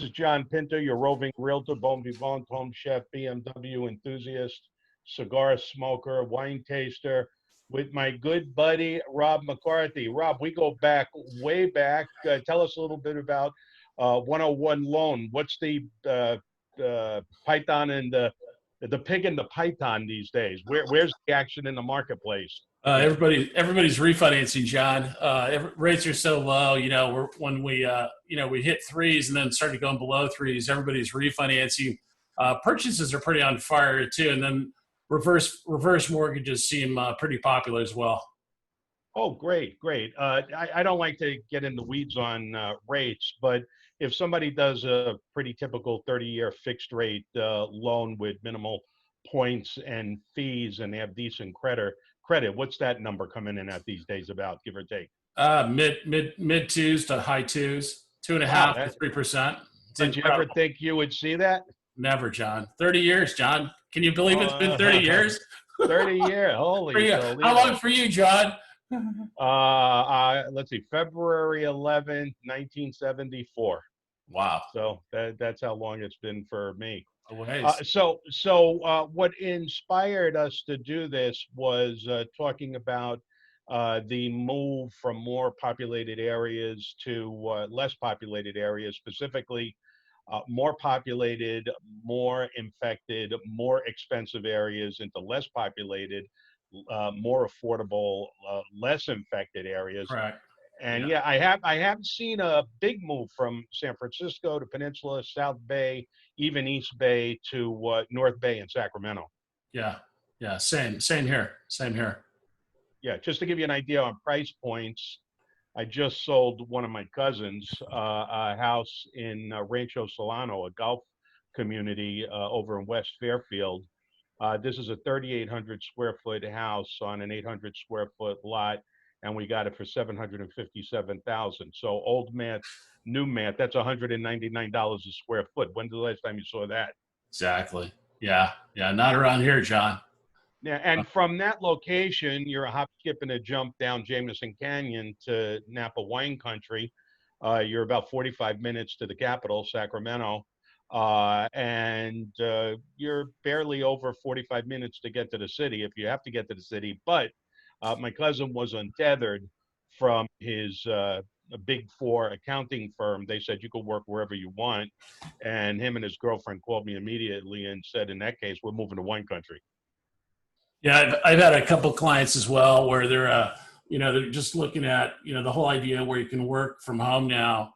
is John Pinto, your roving realtor, bon vivant, home chef, BMW enthusiast, cigar smoker, wine taster, with my good buddy, Rob McCarthy. Rob, we go back, way back. Tell us a little bit about 101 Loan. What's the python and the pig and the python these days? Where's the action in the marketplace? Everybody's refinancing, John. Rates are so low. When we hit threes and then started going below threes, everybody's refinancing. Purchases are pretty on fire too, and then reverse mortgages seem pretty popular as well. Oh, great. I don't like to get in the weeds on rates, but if somebody does a pretty typical 30-year fixed rate loan with minimal points and fees, and they have decent credit, what's that number coming in at these days, about, give or take? Mid twos to high twos, 2.5% to 3%. Did you ever think you would see that? Never, John. 30 years, John. Can you believe it's been 30 years? 30 years. Holy. How long for you, John? Let's see, February 11th, 1974. Wow. So that's how long it's been for me. So what inspired us to do this was talking about the move from more populated areas to less populated areas, specifically more populated, more infected, more expensive areas into less populated, more affordable, less infected areas. Correct. And yeah, I have seen a big move from San Francisco to Peninsula, South Bay, even East Bay to North Bay and Sacramento. Yeah, same here. Yeah, just to give you an idea on price points, I just sold one of my cousins a house in Rancho Solano, a golf community over in West Fairfield. This is a 3,800 square foot house on an 800 square foot lot, and we got it for $757,000. So old math, new math, that's $199 a square foot. When's the last time you saw that? Exactly. Yeah, not around here, John. Yeah, and from that location, you're a hop, skip, and a jump down Jameson Canyon to Napa wine country. You're about 45 minutes to the capital, Sacramento, and you're barely over 45 minutes to get to the city if you have to get to the city. But my cousin was untethered from his Big Four accounting firm. They said you could work wherever you want, and him and his girlfriend called me immediately and said, in that case, we're moving to wine country. Yeah, I've had a couple clients as well where they're just looking at, the whole idea where you can work from home now.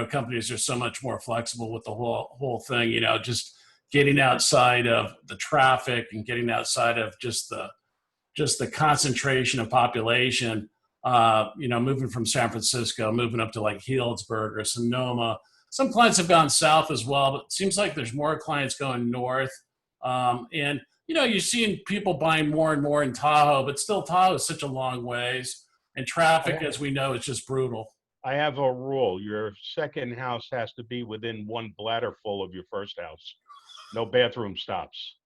Companies are so much more flexible with the whole thing, just getting outside of the traffic and getting outside of just the concentration of population, moving from San Francisco, moving up to like Healdsburg or Sonoma. Some clients have gone south as well, but it seems like there's more clients going north. And you're seeing people buying more and more in Tahoe, but still Tahoe is such a long ways. And traffic, as we know, is just brutal. I have a rule. Your second house has to be within one bladder full of your first house. No bathroom stops.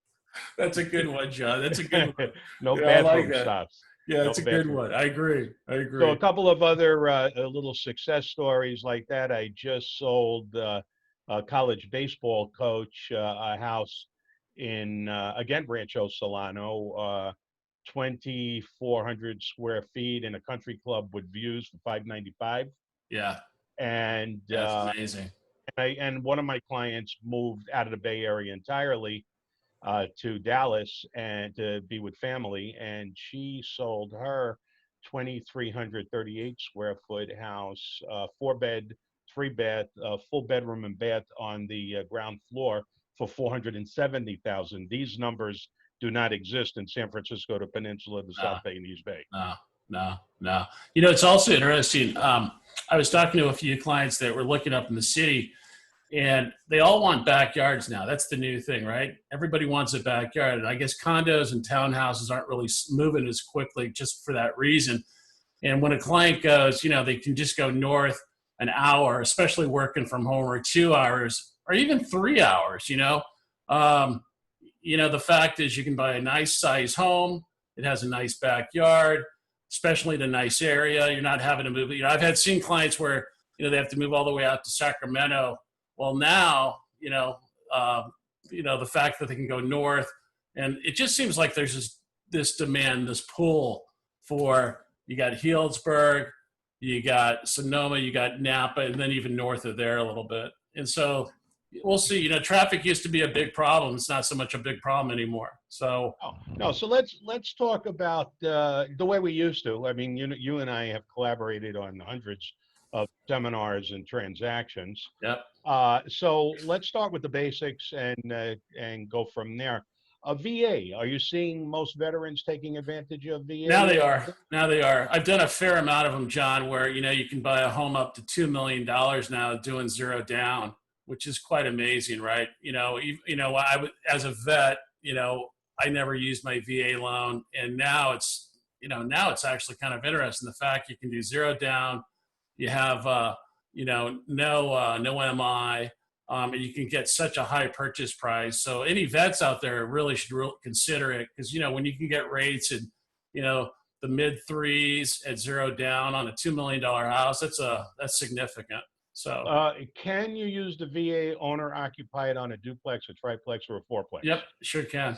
That's a good one, John. That's a good one. No bathroom stops. Yeah, that's a good one. I agree. So a couple of other little success stories like that. I just sold a college baseball coach a house in, again, Rancho Solano, 2,400 square feet in a country club with views for $595. Yeah. And that's amazing. And one of my clients moved out of the Bay Area entirely to Dallas and to be with family, and she sold her 2,338 square foot house, 4-bed, 3-bath, full bedroom and bath on the ground floor for $470,000. These numbers do not exist in San Francisco, the Peninsula, the South Bay, and East Bay. No. It's also interesting. I was talking to a few clients that were looking up in the city, and they all want backyards now. That's the new thing, right? Everybody wants a backyard. And I guess condos and townhouses aren't really moving as quickly just for that reason. And when a client goes, they can just go north an hour, especially working from home, or 2 hours, or even 3 hours, the fact is you can buy a nice size home. It has a nice backyard, especially in a nice area. You're not having to move. I've seen clients where, they have to move all the way out to Sacramento Well, now, the fact that they can go north, and it just seems like there's this demand, this pull for, you got Healdsburg, you got Sonoma, you got Napa, and then even north of there a little bit. And so we'll see. Traffic used to be a big problem. It's not so much a big problem anymore. So Oh, no, so let's talk about the way we used to. I mean, you and I have collaborated on hundreds of seminars and transactions. yep. So let's start with the basics and go from there. VA, are you seeing most veterans taking advantage of VA? Now they are. Now they are. I've done a fair amount of them, John, where, you can buy a home up to $2 million now doing zero down, which is quite amazing, right? As a vet, I never used my VA loan, and now it's actually kind of interesting. The fact you can do zero down, you have, no MI, and you can get such a high purchase price. So any vets out there really should consider it, because, when you can get rates in, the mid threes at zero down on a $2 million house, that's significant. So can you use the VA owner occupied on a duplex, a triplex, or a fourplex? Yep, sure can.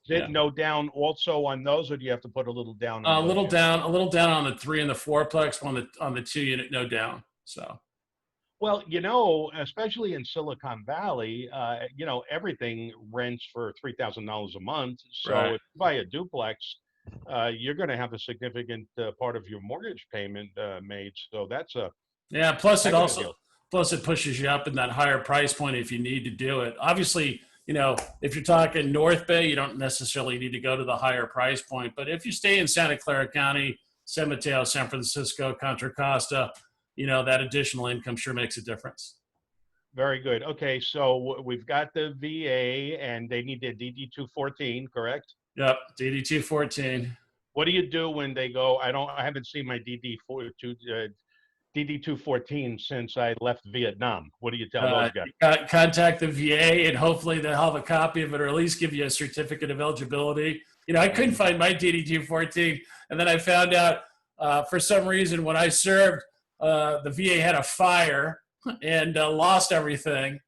Is it no down also on those, or do you have to put a little down on a little down on the 3 and the fourplex, on the 2 unit, no down. So well, especially in Silicon Valley, everything rents for $3,000 a month. So right. if you buy a duplex, you're going to have a significant part of your mortgage payment made. So that's a Plus it pushes you up in that higher price point if you need to do it. Obviously, if you're talking North Bay, you don't necessarily need to go to the higher price point. But if you stay in Santa Clara County, San Mateo, San Francisco, Contra Costa, that additional income sure makes a difference. Very good. Okay, so we've got the VA, and they need their DD-214, correct? Yep, DD-214. What do you do when they go? I haven't seen my DD-214 since I left Vietnam. What do you tell those guys? Contact the VA, and hopefully they'll have a copy of it, or at least give you a certificate of eligibility. I couldn't find my DD-214, and then I found out for some reason when I served, the VA had a fire and lost everything.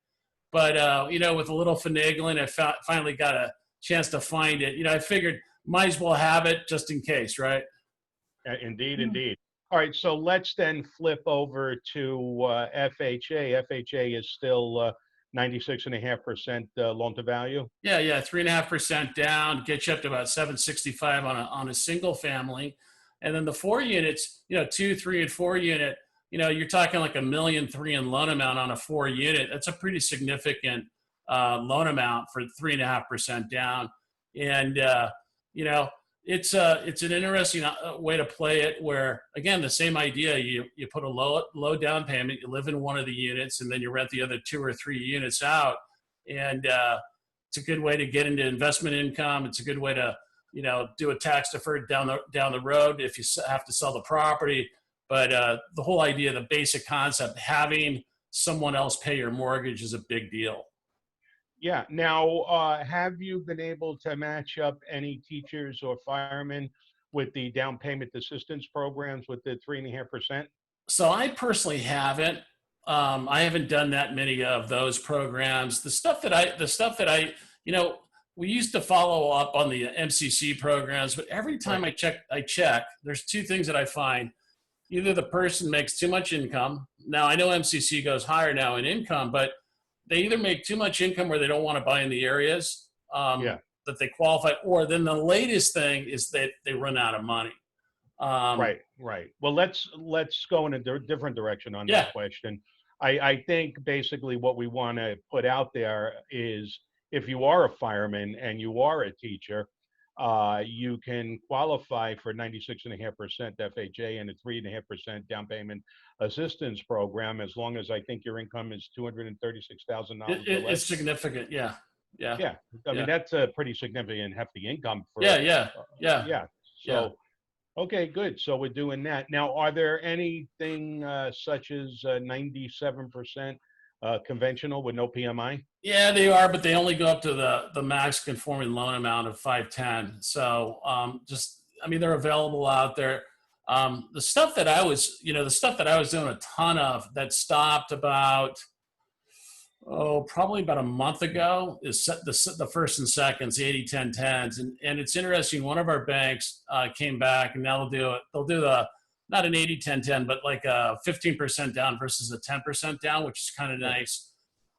But with a little finagling, I finally got a chance to find it. I figured might as well have it just in case, right? Indeed. All right, so let's then flip over to FHA. FHA is still 96.5% loan to value. Yeah, 3.5% down, gets you up to about 765 on a single family, and then the 4 units, 2, 3, and 4 unit, you're talking like $1.3 million in loan amount on a 4 unit. That's a pretty significant loan amount for 3.5% down, and it's an interesting way to play it, where, again, the same idea, you put a low down payment, you live in one of the units, and then you rent the other 2 or 3 units out. And it's a good way to get into investment income. It's a good way to, do a tax deferred down the road if you have to sell the property. But the whole idea, the basic concept, having someone else pay your mortgage is a big deal. Yeah. Now, have you been able to match up any teachers or firemen with the down payment assistance programs with the 3.5%? So I personally haven't. I haven't done that many of those programs. The stuff that I, we used to follow up on the MCC programs, but every time I check, there's 2 things that I find. Either the person makes too much income. Now, I know MCC goes higher now in income, but they either make too much income where they don't want to buy in the areas that they qualify, or then the latest thing is that they run out of money. Right. Well, let's go in a different direction on that question. I think basically what we want to put out there is, if you are a fireman and you are a teacher, you can qualify for 96.5% FHA and a 3.5% down payment assistance program, as long as I think your income is $236,000. It's significant, yeah. I mean, that's a pretty significant, hefty income for. So, okay, good. So we're doing that now. Are there anything such as 97% conventional with no PMI? Yeah, they are, but they only go up to the max conforming loan amount of 510. So they're available out there. The stuff that I was doing a ton of that stopped about Probably about a month ago, is the first and seconds, the 80-10-10s. And it's interesting. One of our banks came back, and now they'll do the, not an 80-10-10, but like a 15% down versus a 10% down, which is kind of nice.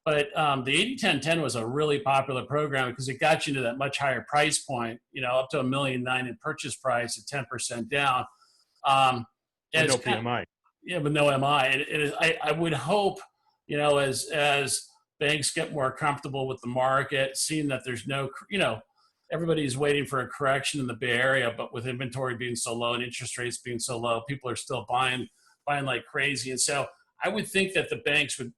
But the 80-10-10 was a really popular program because it got you to that much higher price point, up to $1.9 million in purchase price at 10% down. With no PMI. Yeah, with no MI. I would hope, as banks get more comfortable with the market, seeing that there's no, everybody's waiting for a correction in the Bay Area, but with inventory being so low and interest rates being so low, people are still buying like crazy. And so I would think that the banks would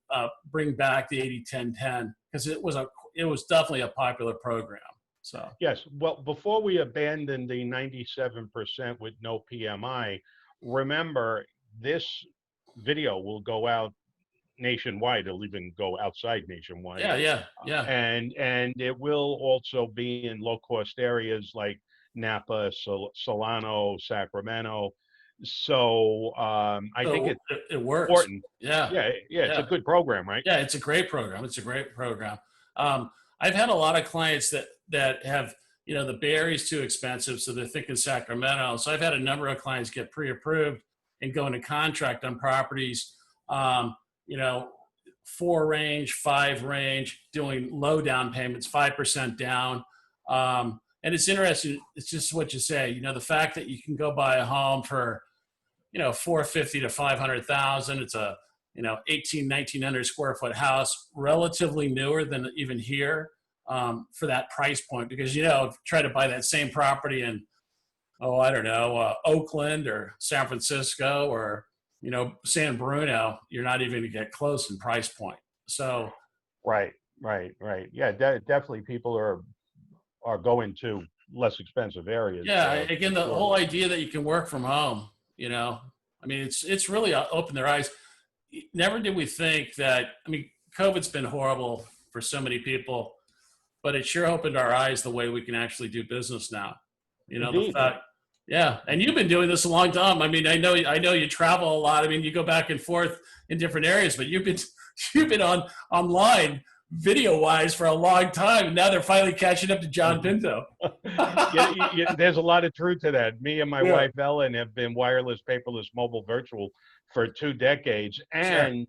bring back the 80-10-10 because it was definitely a popular program. So yes, well, before we abandon the 97% with no PMI, remember this video will go out nationwide. It'll even go outside nationwide. Yeah. And it will also be in low cost areas like Napa, Solano, Sacramento. So I think it works. Important. Yeah. It's a good program, right? Yeah, it's a great program. I've had a lot of clients that have, the Bay Area's too expensive, so they're thinking Sacramento. So I've had a number of clients get pre-approved and go into contract on properties, 4 range, 5 range, doing low down payments, 5% down. And it's interesting. It's just what you say, the fact that you can go buy a home for, $450,000 to $500,000. It's a, 1,900 square foot house, relatively newer than even here, for that price point. Because, try to buy that same property in, Oakland or San Francisco or, San Bruno, you're not even gonna get close in price point. So. Right. Yeah, definitely people are going to less expensive areas. Yeah. Again, the whole idea that you can work from home, it's really opened their eyes. Never did we think that, COVID's been horrible for so many people, but it sure opened our eyes the way we can actually do business now. The fact, yeah. And you've been doing this a long time. I know you travel a lot. You go back and forth in different areas, but you've been online video wise for a long time. Now they're finally catching up to John Pinto. There's a lot of truth to that. Me and my wife Ellen have been wireless, paperless, mobile, virtual for 2 decades, and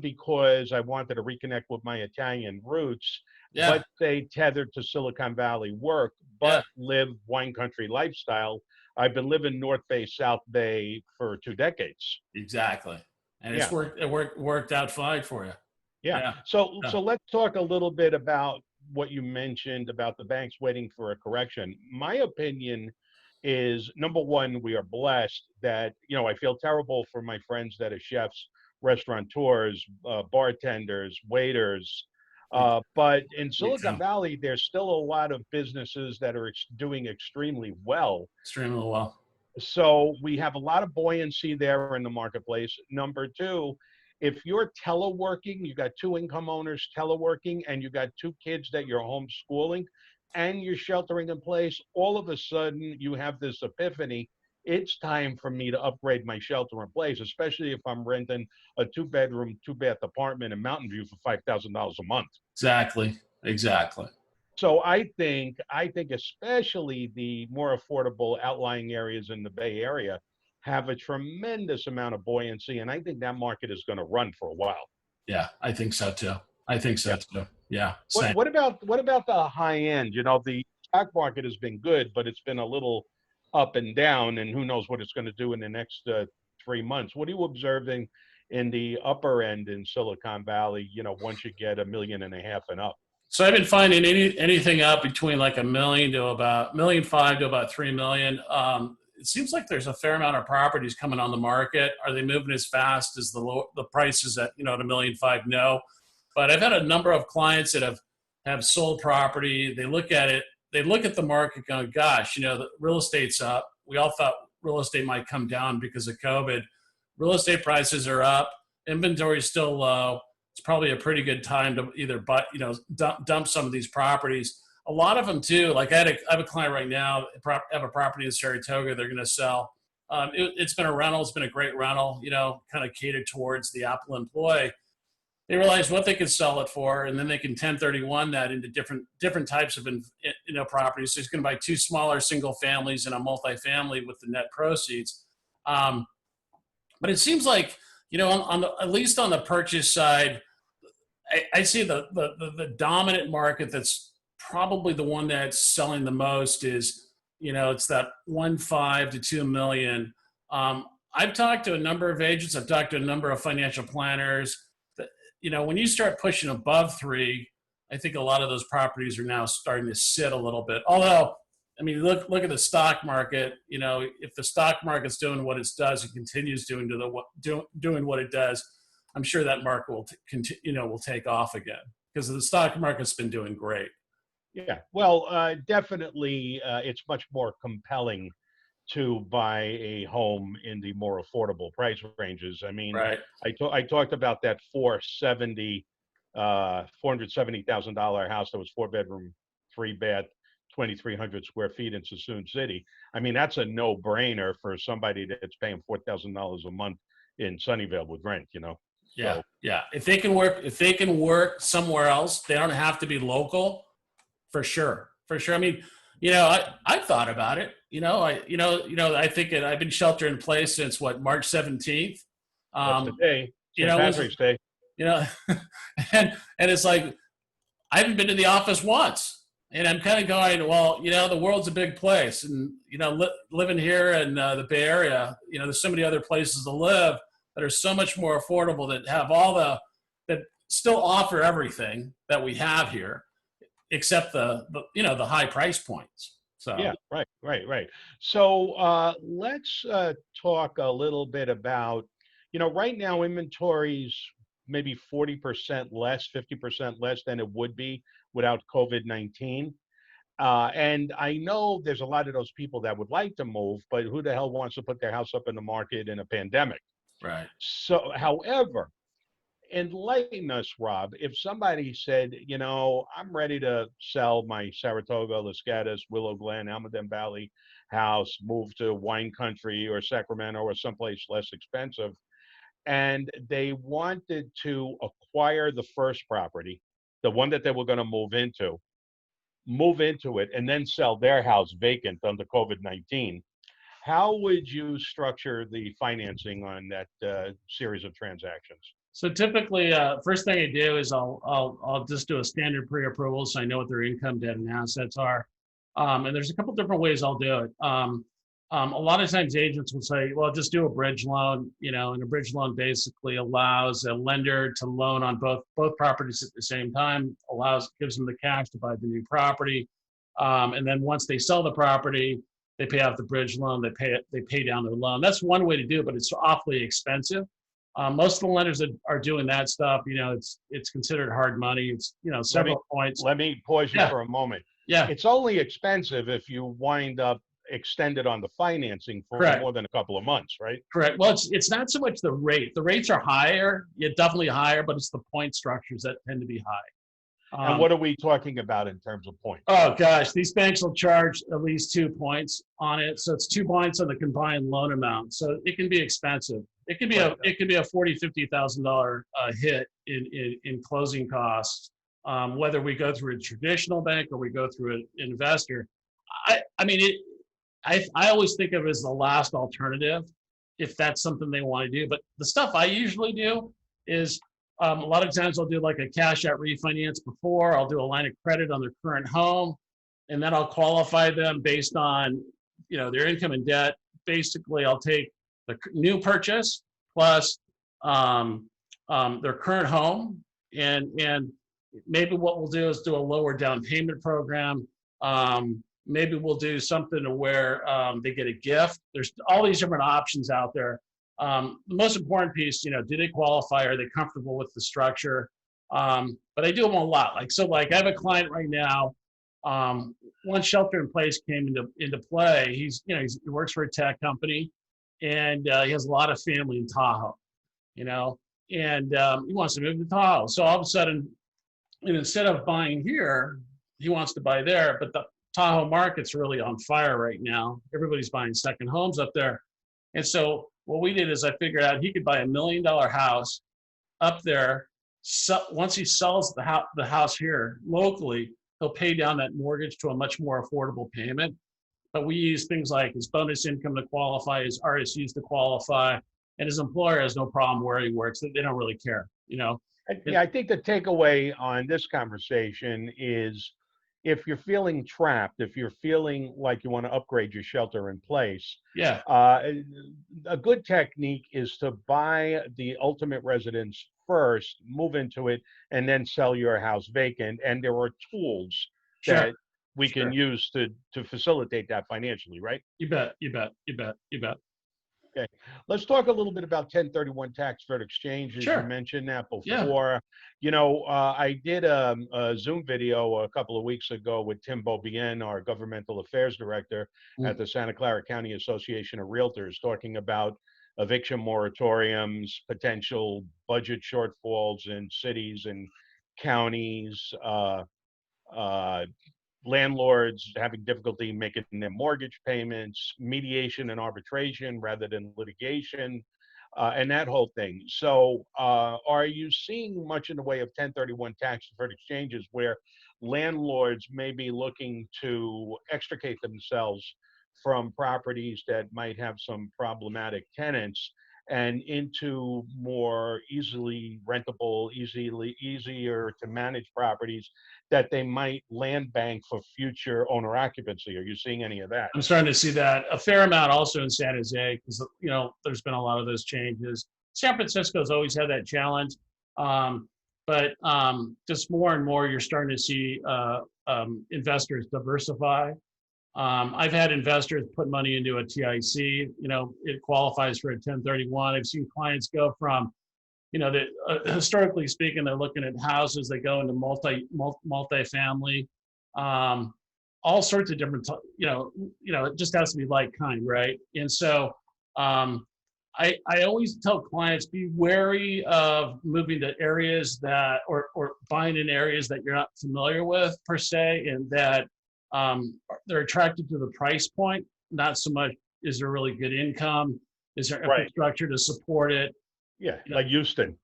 because I wanted to reconnect with my Italian roots, but they tethered to Silicon Valley work, but live wine country lifestyle. I've been living North Bay, South Bay for 2 decades. Exactly, and it worked out fine for you. Yeah. So let's talk a little bit about what you mentioned about the banks waiting for a correction. My opinion is, number one, we are blessed that, I feel terrible for my friends that are chefs, restaurateurs, bartenders, waiters. But in Silicon Valley, there's still a lot of businesses that are doing extremely well. So we have a lot of buoyancy there in the marketplace. Number two, if you're teleworking, you got 2 income owners teleworking, and you got 2 kids that you're homeschooling, and you're sheltering in place, all of a sudden you have this epiphany. It's time for me to upgrade my shelter in place, especially if I'm renting a 2-bedroom, 2-bath apartment in Mountain View for $5,000 a month. Exactly. So I think especially the more affordable outlying areas in the Bay Area have a tremendous amount of buoyancy, and I think that market is going to run for a while. Yeah, I think so too. Yeah. What about the high end? The stock market has been good, but it's been a little up and down, and who knows what it's going to do in the next 3 months. What are you observing in the upper end in Silicon Valley, once you get $1.5 million and up? So I've been finding anything up between like $1 million to about $1.5 million to about $3 million. It seems like there's a fair amount of properties coming on the market. Are they moving as fast as the prices at, at $1.5 million? No. But I've had a number of clients that have sold property. They look at it, they look at the market going, gosh, the real estate's up. We all thought real estate might come down because of COVID. Real estate prices are up. Inventory is still low. It's probably a pretty good time to either dump some of these properties. A lot of them too. Like I have a client right now, have a property in Saratoga they're going to sell. It's been a rental. It's been a great rental, kind of catered towards the Apple employee. they realize what they can sell it for, and then they can 1031 that into different types of properties. So he's going to buy 2 smaller single families and a multifamily with the net proceeds. But it seems like, at least on the purchase side, I see the dominant market that's probably the one that's selling the most is, it's that 1.5 to 2 million. I've talked to a number of agents. I've talked to a number of financial planners. That, when you start pushing above 3, I think a lot of those properties are now starting to sit a little bit. Although, I mean, look at the stock market. If the stock market's doing what it does and continues doing what it does, I'm sure that market will will take off again, because the stock market's been doing great. Yeah, well, definitely, it's much more compelling to buy a home in the more affordable price ranges. I mean, Right. I talked about that $470,000 house that was 4-bedroom, 3-bath, 2,300 square feet in Sassoon City. I mean, that's a no-brainer for somebody that's paying $4,000 a month in Sunnyvale with rent. Yeah, So, yeah. If they can work somewhere else, they don't have to be local. For sure. I mean, I've thought about it. I think I've been shelter in place since March 17th. that's the day, St. It was, Patrick's Day. and it's like, I haven't been to the office once, and I'm kind of going, well, the world's a big place, and living here in the Bay Area, there's so many other places to live that are so much more affordable, that have that still offer everything that we have here, except the high price points. So Yeah, right. So let's talk a little bit about, right now inventory's maybe 40% less, 50% less than it would be without COVID-19. And I know there's a lot of those people that would like to move, but who the hell wants to put their house up in the market in a pandemic? right. So, however, enlighten us, Rob. If somebody said, I'm ready to sell my Saratoga, Los Gatos, Willow Glen, Almaden Valley house, move to wine country or Sacramento or someplace less expensive, and they wanted to acquire the first property, the one that they were going to move into it, and then sell their house vacant under COVID-19, how would you structure the financing on that series of transactions? So typically, first thing I do is I'll just do a standard pre-approval, so I know what their income, debt, and assets are. And there's a couple different ways I'll do it. A lot of times agents will say, well, just do a bridge loan, and a bridge loan basically allows a lender to loan on both properties at the same time, gives them the cash to buy the new property. And then once they sell the property, they pay off the bridge loan, they pay down their loan. That's one way to do it, but it's awfully expensive. Most of the lenders that are doing that stuff, it's considered hard money. It's, several points. Let me pause you for a moment. Yeah. It's only expensive if you wind up extended on the financing for Correct. more than a couple of months, right? Correct. Well, it's not so much the rate. The rates are higher, definitely higher, but it's the point structures that tend to be high. And what are we talking about in terms of points? Oh gosh, these banks will charge at least 2 points on it. So it's 2 points on the combined loan amount. So it can be expensive. It could be a $40,000-$50,000 hit in closing costs, whether we go through a traditional bank or we go through an investor. I always think of it as the last alternative if that's something they want to do. But the stuff I usually do is a lot of times I'll do like a cash out refinance before. I'll do a line of credit on their current home, and then I'll qualify them based on their income and debt. Basically, I'll take the new purchase plus their current home, and maybe what we'll do is do a lower down payment program. Maybe we'll do something to where they get a gift. There's all these different options out there. The most important piece, do they qualify? Are they comfortable with the structure? But I do them a lot. I have a client right now. Once shelter in place came into play, he works for a tech company, and he has a lot of family in Tahoe, and he wants to move to Tahoe. So all of a sudden, instead of buying here, he wants to buy there. But the Tahoe market's really on fire right now. Everybody's buying second homes up there. And so what we did is I figured out he could buy $1 million house up there, once he sells the house here locally, he'll pay down that mortgage to a much more affordable payment. But we use things like his bonus income to qualify, his RSUs to qualify, and his employer has no problem where he works. They don't really care, you know. Yeah, I think the takeaway on this conversation is if you're feeling trapped, if you're feeling like you want to upgrade your shelter in place, Yeah, uh, a good technique is to buy the ultimate residence first, move into it, and then sell your house vacant. And there are tools sure, that we can sure. use to facilitate that financially, right? You bet, you bet, you bet, you bet. Okay, let's talk a little bit about 1031 tax deferred exchanges. You Sure. mentioned that Yeah. before. I did a Zoom video a couple of weeks ago with Tim Beaubien, our governmental affairs director at Mm. the Santa Clara County Association of Realtors, talking about eviction moratoriums, potential budget shortfalls in cities and counties, uh, landlords having difficulty making their mortgage payments, mediation and arbitration rather than litigation, and that whole thing. So, are you seeing much in the way of 1031 tax deferred exchanges where landlords may be looking to extricate themselves from properties that might have some problematic tenants and into more easily rentable, easier to manage properties that they might land bank for future owner occupancy? Are you seeing any of that? I'm starting to see that a fair amount also in San Jose because there's been a lot of those changes. San Francisco's always had that challenge, but just more and more you're starting to see investors diversify. I've had investors put money into a TIC. It qualifies for a 1031. I've seen clients go from that historically speaking, they're looking at houses. They go into multi-family, all sorts of different. It just has to be like kind, right? And so, I always tell clients be wary of moving to areas that or buying in areas that you're not familiar with per se, and that they're attracted to the price point, not so much is there really good income, is there Right. infrastructure to support it. Yeah, like Houston.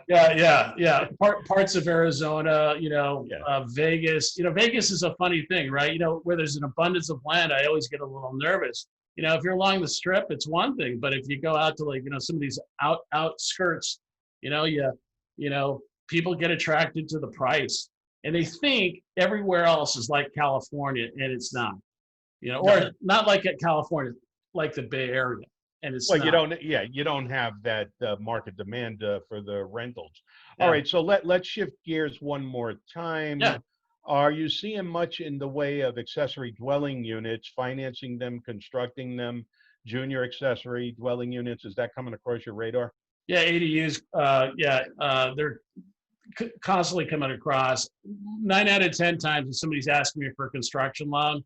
Yeah. Parts of Arizona, Yeah. Vegas. Vegas is a funny thing, right? Where there's an abundance of land, I always get a little nervous. If you're along the strip, it's one thing, but if you go out to some of these outskirts, people get attracted to the price, and they think everywhere else is like California, and it's not. Or not like at California, like the Bay Area. And it's Well, not. you don't have that market demand for the rentals. All Yeah. right, so let's shift gears one more time. Yeah. Are you seeing much in the way of accessory dwelling units, financing them, constructing them, junior accessory dwelling units? Is that coming across your radar? Yeah, ADUs. They're constantly coming across. 9 out of 10 times, if somebody's asking me for a construction loan,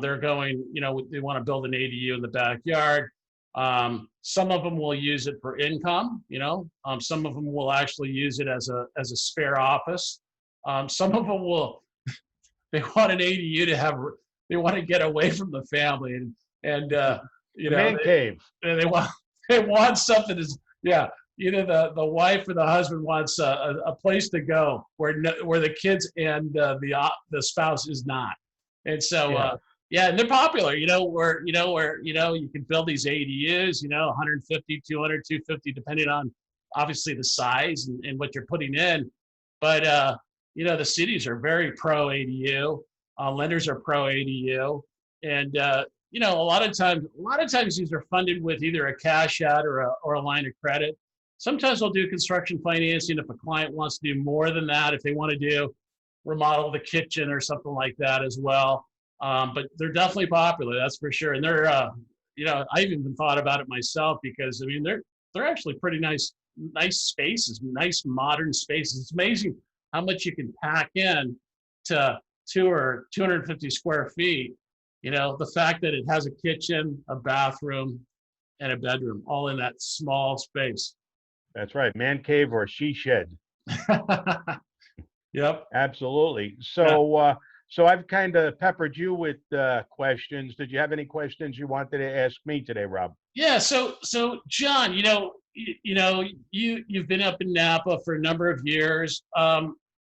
they're going. They want to build an ADU in the backyard. Some of them will use it for income. Some of them will actually use it as a spare office. Some of them will. They want an ADU to have. They want to get away from the family and Man cave. they want something that's, yeah. Either the wife or the husband wants a place to go where the kids and the spouse is not, and so Yeah. and they're popular. Where you can build these ADUs. 150, 200, 250, depending on obviously the size and what you're putting in, but the cities are very pro ADU. Lenders are pro ADU, and a lot of times these are funded with either a cash out or a line of credit. Sometimes we'll do construction financing if a client wants to do more than that, if they want to remodel the kitchen or something like that as well. But they're definitely popular, that's for sure. And they're, I've even thought about it myself because they're actually pretty nice spaces, nice modern spaces. It's amazing how much you can pack in to 250 square feet. The fact that it has a kitchen, a bathroom, and a bedroom all in that small space. That's right. Man cave or she shed. Yep. Absolutely. So, so I've kind of peppered you with questions. Did you have any questions you wanted to ask me today, Rob? Yeah. So John, you've been up in Napa for a number of years.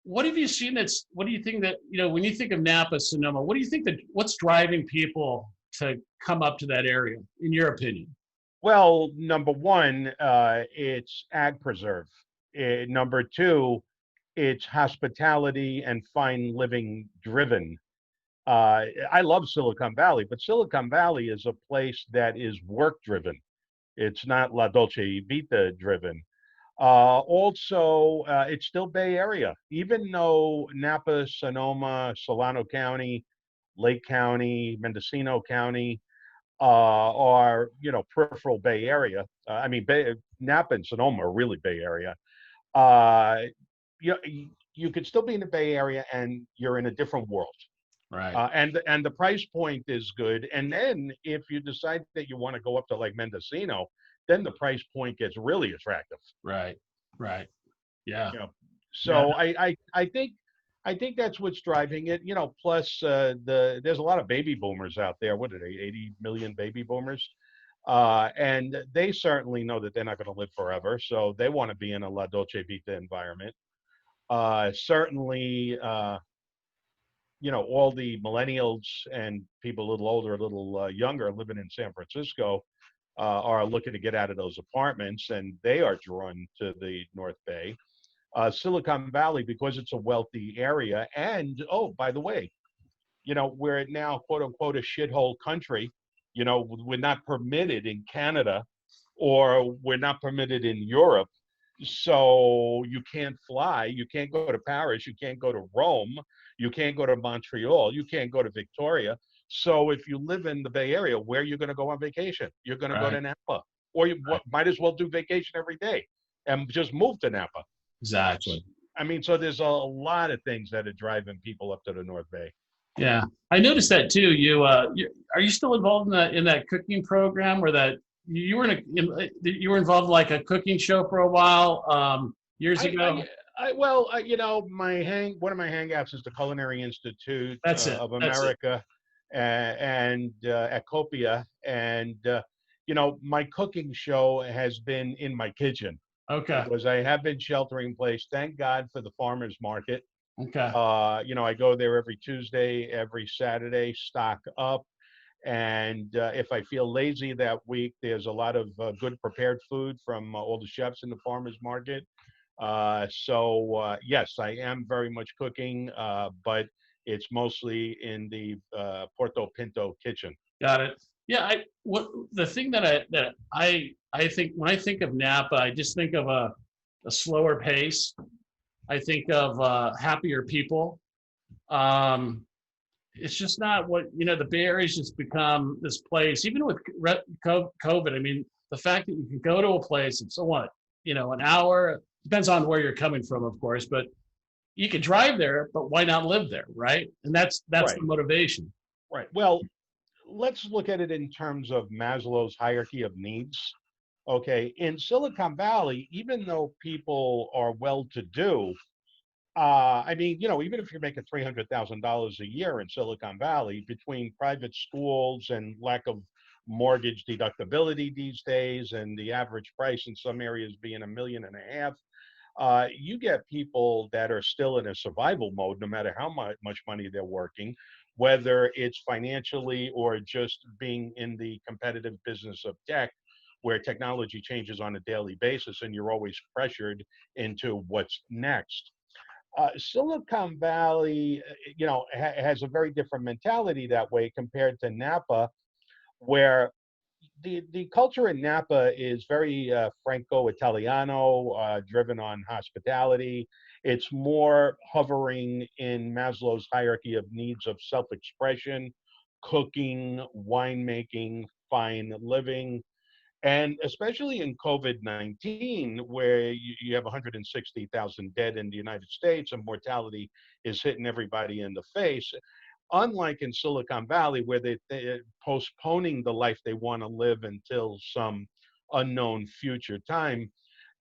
What have you seen what do you think that, when you think of Napa, Sonoma, what do you think what's driving people to come up to that area, in your opinion? Well, number one, it's ag preserve. Number two, it's hospitality and fine living driven. I love Silicon Valley, but Silicon Valley is a place that is work driven. It's not La Dolce Vita driven. It's still Bay Area, even though Napa, Sonoma, Solano County, Lake County, Mendocino County are, peripheral Bay Area. Napa and Sonoma are really Bay Area. Uh, you could still be in the Bay Area and you're in a different world. Right. And the price point is good. And then if you decide that you want to go up to like Mendocino, then the price point gets really attractive. Right. Right. Yeah. So yeah. I think that's what's driving it. Plus there's a lot of baby boomers out there. What are they? 80 million baby boomers, and they certainly know that they're not going to live forever. So they want to be in a La Dolce Vita environment. Certainly. All the millennials and people a little older, a little younger, living in San Francisco, are looking to get out of those apartments, and they are drawn to the North Bay. Silicon Valley, because it's a wealthy area, and by the way, we're now quote unquote a shithole country. We're not permitted in Canada, or we're not permitted in Europe. So you can't fly, you can't go to Paris, you can't go to Rome, you can't go to Montreal, you can't go to Victoria. So if you live in the Bay Area, where are you going to go on vacation? You're going to go to Napa, or you might as well do vacation every day and just move to Napa. Exactly. So there's a lot of things that are driving people up to the North Bay. Yeah, I noticed that too. Are you still involved in that cooking program, or that you were involved in like a cooking show for a while years ago? One of my hangouts is the Culinary Institute of America and at Copia, and my cooking show has been in my kitchen. Okay. Because I have been sheltering in place. Thank God for the farmers market. Okay. I go there every Tuesday, every Saturday, stock up. And if I feel lazy that week, there's a lot of good prepared food from all the chefs in the farmers market. Yes, I am very much cooking, but it's mostly in the Porto Pinto kitchen. Got it. Yeah, the thing that I think when I think of Napa, I just think of a slower pace. I think of happier people. It's just not what the Bay Area's just become this place. Even with COVID, the fact that you can go to a place, it's an hour. Depends on where you're coming from, of course, but you could drive there. But why not live there, right? And that's right. The motivation. Right. Well, let's look at it in terms of Maslow's hierarchy of needs. Okay, in Silicon Valley, even though people are well-to-do, even if you're making $300,000 a year in Silicon Valley, between private schools and lack of mortgage deductibility these days, and the average price in some areas being $1.5 million, you get people that are still in a survival mode, no matter how much money they're working, whether it's financially or just being in the competitive business of tech, where technology changes on a daily basis and you're always pressured into what's next. Silicon Valley, has a very different mentality that way compared to Napa, where the culture in Napa is very Franco-Italiano, driven on hospitality. It's more hovering in Maslow's hierarchy of needs of self-expression, cooking, winemaking, fine living. And especially in COVID-19, where you have 160,000 dead in the United States and mortality is hitting everybody in the face, unlike in Silicon Valley, where they're postponing the life they want to live until some unknown future time.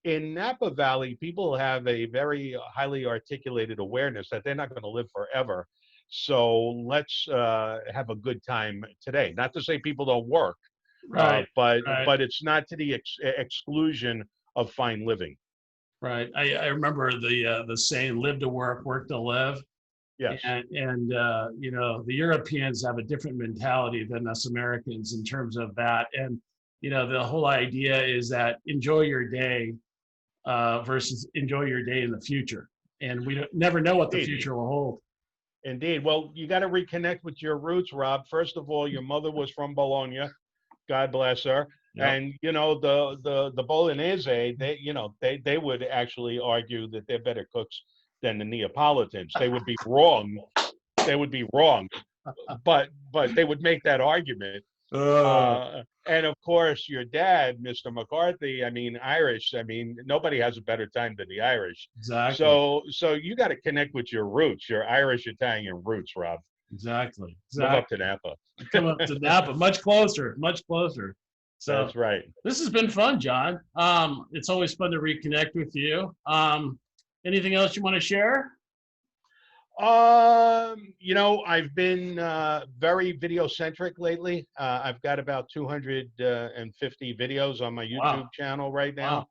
In Napa Valley, people have a very highly articulated awareness that they're not going to live forever. So let's have a good time today. Not to say people don't work, Right. Right. But it's not to the exclusion of fine living. Right. I remember the saying, live to work, work to live. Yes. And you know, the Europeans have a different mentality than us Americans in terms of that. And, you know, the whole idea is that enjoy your day versus enjoy your day in the future. And we never know what the Indeed. future will hold. Indeed. Well, you got to reconnect with your roots, Rob. First of all, your mother was from Bologna. God bless her. Yep. And you know the Bolognese, they would actually argue that they're better cooks than the Neapolitans. They would be wrong. They would be wrong, but they would make that argument. And of course, your dad, Mr. McCarthy, I mean, Irish. I mean, nobody has a better time than the Irish. Exactly. So you got to connect with your roots, your Irish Italian roots, Rob. Exactly. Move up to Napa. Come up to Napa, much closer, much closer. So that's right. This has been fun, John. It's always fun to reconnect with you. Anything else you want to share? You know, I've been very video centric lately. I've got about 250 videos on my YouTube channel right now.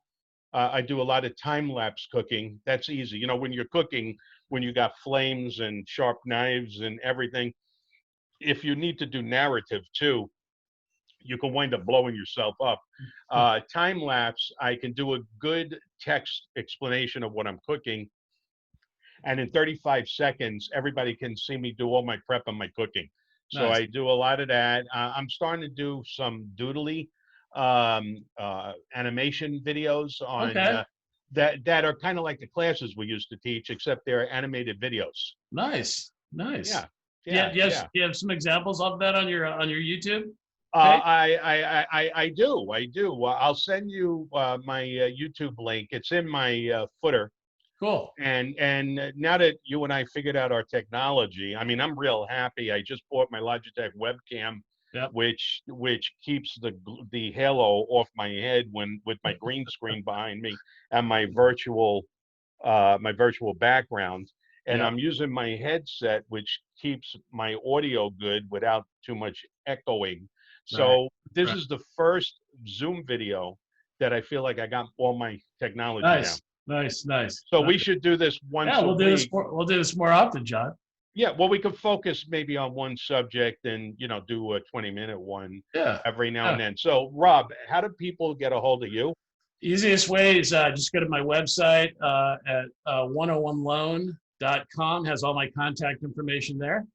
Wow. I do a lot of time lapse cooking. That's easy. You know, when you're cooking, when you got flames and sharp knives and everything, if you need to do narrative too, you can wind up blowing yourself up. Time lapse, I can do a good text explanation of what I'm cooking. And in 35 seconds, everybody can see me do all my prep and my cooking. So nice. I do a lot of that. I'm starting to do some doodly animation videos on that are kind of like the classes we used to teach, except they're animated videos. Nice. Yeah. Do you have some examples of that on your YouTube? I do. I'll send you my YouTube link. It's in my footer. Cool. And now that you and I figured out our technology, I mean, I'm real happy. I just bought my Logitech webcam, which keeps the halo off my head with my green screen behind me and my virtual background. And I'm using my headset, which keeps my audio good without too much echoing. So this is the first Zoom video that I feel like I got all my technology down. Nice. So we should do this once a week. We'll do this more often, John. Yeah, well, we could focus maybe on one subject and, you know, do a 20-minute one every now and then. So, Rob, how do people get a hold of you? Easiest way is just go to my website at 101loan.com. Has all my contact information there.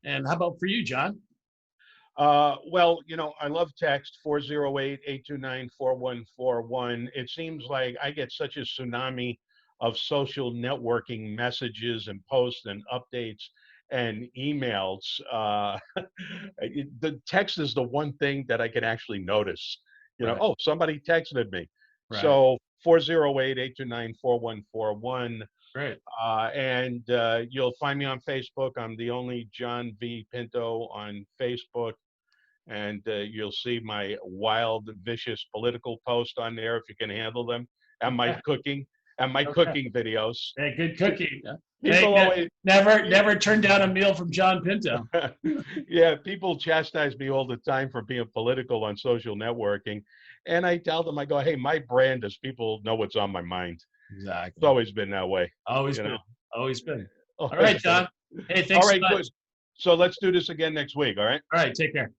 And how about for you, John? Well, you know, I love text 408-829-4141. It seems like I get such a tsunami of social networking messages and posts and updates and emails. The text is the one thing that I can actually notice. You know, oh, somebody texted me. Right. So 408-829-4141. Great. And you'll find me on Facebook. I'm the only John V. Pinto on Facebook. And you'll see my wild, vicious political post on there if you can handle them, and my cooking cooking videos. Hey, good cooking. Never turn down a meal from John Pinto. Yeah, people chastise me all the time for being political on social networking, and I tell them, I go, hey, my brand is people know what's on my mind. Exactly. It's always been that way. Always been. All right, John. Hey, thanks. All right, good. So let's do this again next week. All right. All right. Take care.